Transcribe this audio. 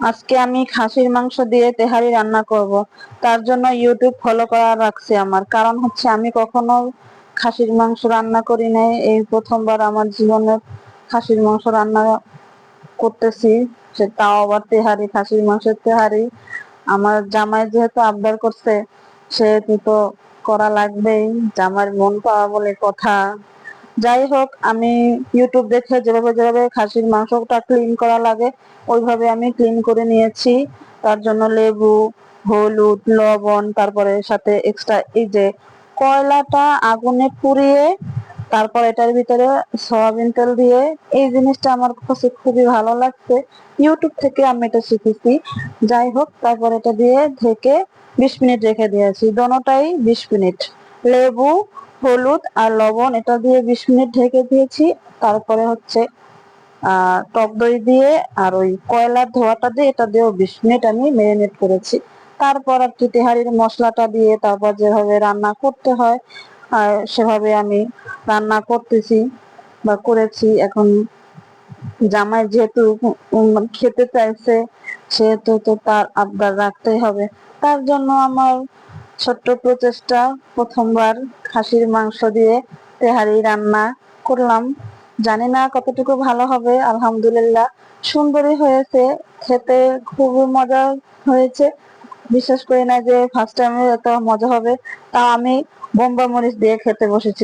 আজকে আমি খাসির মাংস দিয়ে তেহারি রান্না করব। তার জন্য ইউটিউব ফলো করা রাখছি আমার, কারণ হচ্ছে আমি কখনো খাসির মাংস রান্না করি নাই, এই প্রথমবার আমার জীবনে খাসির মাংস রান্না করতেছি, সে তাও আবার তেহারি, খাসির মাংসের তেহারি। আমার জামাই যেহেতু আবদার করছে, সেহেতু তো করা লাগবেই, জামাইয়ের মন পাওয়া বলে কথা। যাই হোক, আমি ইউটিউব দেখে যেভাবে যেভাবে খাসির মাংসটা ক্লিন করা লাগে ওইভাবে আমি ক্লিন করে নিয়েছি। তার জন্য লেবু, হলুদ, লবণ, তারপরে সাথে এক্সট্রা এই যে কয়লাটা আগুনে পুড়িয়ে তারপর এটার ভিতরে সয়াবিন তেল দিয়ে, এই জিনিসটা আমার কাছে খুবই ভালো লাগছে। ইউটিউব থেকে আমি এটা শিখেছি। যাই হোক, তারপর এটা দিয়ে ঢেকে 20 মিনিট রেখে দিয়েছি, দোনোটাই 20 মিনিট। লেবু, হলুদ আর লবণ এটা দিয়ে 20 মিনিট ঢেকে দিয়েছি। তারপরে হচ্ছে টক দই দিয়ে আর ওই কয়লার ধোয়াটা দিয়ে এটা দিয়েও 20 মিনিট আমি ম্যারিনেট করেছি। তারপর আর কি তেহারির মশলাটা দিয়ে তারপর যেভাবে রান্না করতে হয় আর সেভাবে আমি রান্না করতেছি বা করেছি। এখন জামাই যেহেতু খেতে চাইছে, সেহেতু তো তার আবদার রাখতেই হবে। তার জন্য আমার ছোট্ট প্রচেষ্টা, প্রথমবার খাসির মাংস দিয়ে তেহারি রান্না করলাম। জানি না কতটুকু ভালো হবে, আলহামদুলিল্লাহ সুন্দরই হয়েছে, খেতে খুবই মজা হয়েছে। বিশ্বাস করি না যে ফার্স্ট টাইমে এত মজা হবে। তা আমি বোম্বা মরিচ দিয়ে খেতে বসেছি।